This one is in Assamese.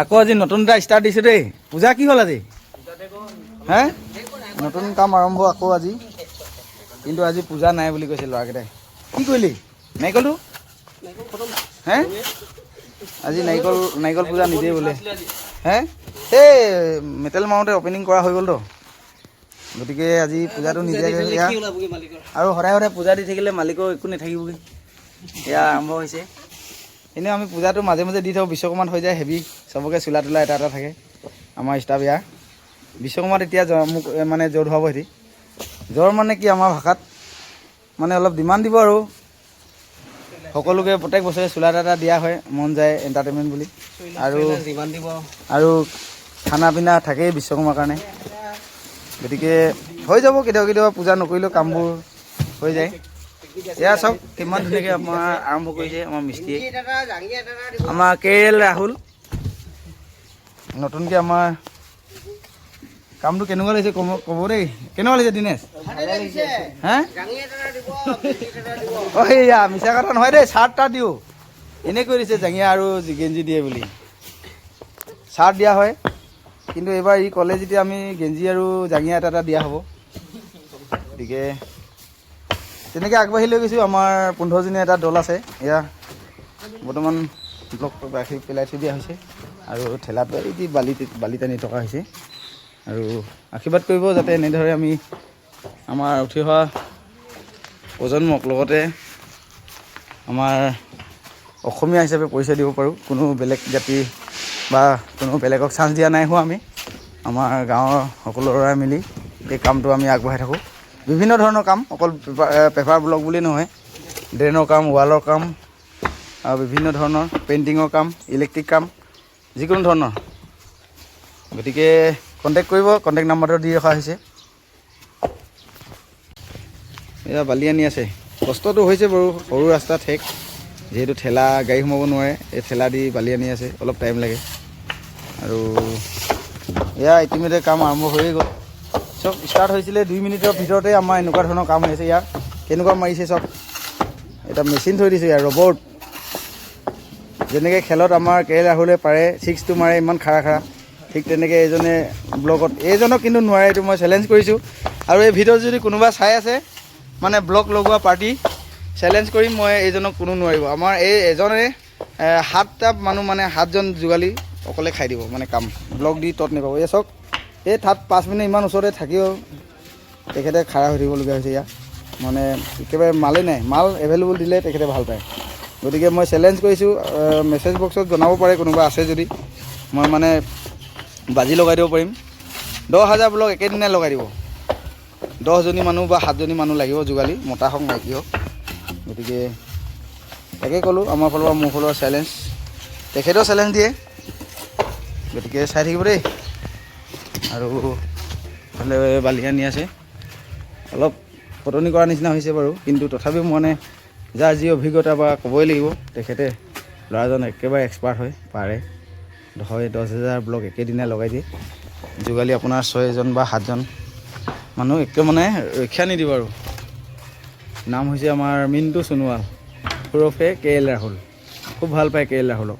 আকৌ আজি নতুন এটা ষ্টাৰ্ট দিছে দেই। পূজা কি হ'ল আজি? হে নতুন কাম আৰম্ভ আকৌ আজি, কিন্তু আজি পূজা নাই বুলি কৈছে ল'ৰাকেইটাই। কি কৰিলি নাৰিকলটো? হে আজি নাৰিকল পূজা নিদিয়ে বোলে। হে এই মেটেল মাৰোঁতে অপেনিং কৰা হৈ গ'লতো, গতিকে আজি পূজাটো নিদিয়াকৈ এয়া আৰু সদায় সদায় পূজা দি থাকিলে মালিকৰ একো নাথাকিবগৈ। এয়া আৰম্ভ হৈছে। এনেও আমি পূজাটো মাজে মাজে দি থাকোঁ, বিশ্বকৰ্মাত হৈ যায় হেভি, চবকে চোলা তোলা এটা এটা থাকে আমাৰ ষ্টাফ। এয়া বিশ্বকৰ্মাত এতিয়া মোক মানে জোৰ ধৰাব সিহঁতি। জ্বৰ মানে কি আমাৰ ভাষাত মানে অলপ ডিমাণ্ড দিব আৰু সকলোকে প্ৰত্যেক বছৰে চোলা এটা দিয়া হয়, মন যায় এণ্টাৰটেইনমেণ্ট বুলি। আৰু খানা পিনা থাকেই বিশ্বকৰ্মাৰ কাৰণে, গতিকে হৈ যাব কেতিয়াবা কেতিয়াবা পূজা নকৰিলেও কামবোৰ হৈ যায়। এয়া চাওক কিমান ধুনীয়াকৈ আমাৰ আৰম্ভ কৰিছে আমাৰ মিস্ত্ৰীয়ে। আমাৰ KL ৰাহুল নতুনকৈ আমাৰ কামটো কেনেকুৱা লাগিছে ক'ব দেই। কেনেকুৱা লাগিছে দিনেশ? হে এইয়া মিছা কথা নহয় দেই, চাৰ্ট তাৰ্ট দিওঁ এনেই কৈ দিছে জাঙিয়া আৰু গেঞ্জি দিয়ে বুলি। চাৰ্ট দিয়া হয়, কিন্তু এইবাৰ ই ক'লে যেতিয়া আমি গেঞ্জি আৰু জাঙিয়া এটা দিয়া হ'ব। গতিকে তেনেকৈ আগবাঢ়ি লৈ গৈছোঁ। আমাৰ 15জনীয়া এটা দল আছে। এয়া বৰ্তমান ব্লক ৰাখি পেলাই থৈ দিয়া হৈছে আৰু ঠেলাটো এই যি বালি টানি থকা হৈছে। আৰু আশীৰ্বাদ কৰিব যাতে এনেদৰে আমি আমাৰ উঠি অহা প্ৰজন্মক লগতে আমাৰ অসমীয়া হিচাপে পৰিচয় দিব পাৰোঁ। কোনো বেলেগ জাতি বা কোনো বেলেগক চান্স দিয়া নাই হোৱা। আমি আমাৰ গাঁৱৰ সকলো ল'ৰাই মিলি এই কামটো আমি আগবঢ়াই থাকোঁ। বিভিন্ন ধৰণৰ কাম, অকল পেপাৰ ব্লক বুলি নহয়, ড্ৰেইনৰ কাম, ৱালৰ কাম আৰু বিভিন্ন ধৰণৰ পেইণ্টিঙৰ কাম, ইলেক্ট্ৰিক কাম, যিকোনো ধৰণৰ। গতিকে কণ্টেক্ট কৰিব, কণ্টেক্ট নাম্বাৰটো দি ৰখা হৈছে। এয়া বালি আনি আছে, কষ্টটো হৈছে বাৰু, সৰু ৰাস্তা ঠেক, যিহেতু ঠেলা গাড়ী সোমাব নোৱাৰে, এই ঠেলা দি বালি আনি আছে, অলপ টাইম লাগে। আৰু এয়া ইতিমধ্যে কাম আৰম্ভ হৈয়ে গ'ল। চব ষ্টাৰ্ট হৈছিলে 2 মিনিটৰ ভিতৰতে আমাৰ এনেকুৱা ধৰণৰ কাম হৈ আছে। ইয়াত কেনেকুৱা মাৰিছে চব, এটা মেচিন থৈ দিছে ইয়াৰ ৰবট। যেনেকৈ খেলত আমাৰ KL ৰাহুলে পাৰে 6টো মাৰে ইমান খাৰা, ঠিক তেনেকৈ এইজনে ব্লকত, এইজনক কিন্তু নোৱাৰে। এইটো মই চেলেঞ্জ কৰিছোঁ। আৰু এই ভিডিঅ'ত যদি কোনোবা চাই আছে মানে ব্লক লগোৱা পাৰ্টি, চেলেঞ্জ কৰিম মই, এইজনক কোনো নোৱাৰিব। আমাৰ এই এজনে 7টা মানুহ মানে 7জন যোগালী অকলে খাই দিব মানে কাম, ব্লক দি তত নাপাব। এই চাওক, এই তাত 5 মিনিট ইমান ওচৰতে থাকিও তেখেতে খাৰা হৈ থাকিবলগীয়া হৈছে। ইয়াত মানে একেবাৰে মালেই নাই, মাল এভেইলেবল দিলে তেখেতে ভাল পায়। গতিকে মই চেলেঞ্জ কৰিছোঁ, মেছেজ বক্সত জনাব পাৰে কোনোবা আছে যদি, মই মানে বাজি লগাই দিব পাৰিম। 10,000 ব্লক একেদিনাই লগাই দিব। 10জনী মানুহ বা 7জনী মানুহ লাগিব, যোগালী, মতা হওক মাইকী হওক। গতিকে তাকে ক'লোঁ, আমাৰ ফালৰ পৰা মোৰ ফালৰ পৰা চেলেঞ্জ, তেখেতেও চেলেঞ্জ দিয়ে। গতিকে চাই থাকিব দেই। আৰু ফালে বালি আনি আছে, অলপ ফটনি কৰা নিচিনা হৈছে বাৰু, কিন্তু তথাপিও মানে যাৰ যি অভিজ্ঞতা বা ক'বই লাগিব, তেখেতে ল'ৰাজন একেবাৰে এক্সপাৰ্ট হয়, পাৰে 10,000 ব্লক একেদিনাই লগাই দিয়ে। যোগালী আপোনাৰ 6জন বা 7জন মানুহ একে মানে ৰক্ষা নিদিব। আৰু নাম হৈছে আমাৰ মিণ্টু সোণোৱাল, ওৰফে KL ৰাহুল। খুব ভাল পায় KL ৰাহুলক।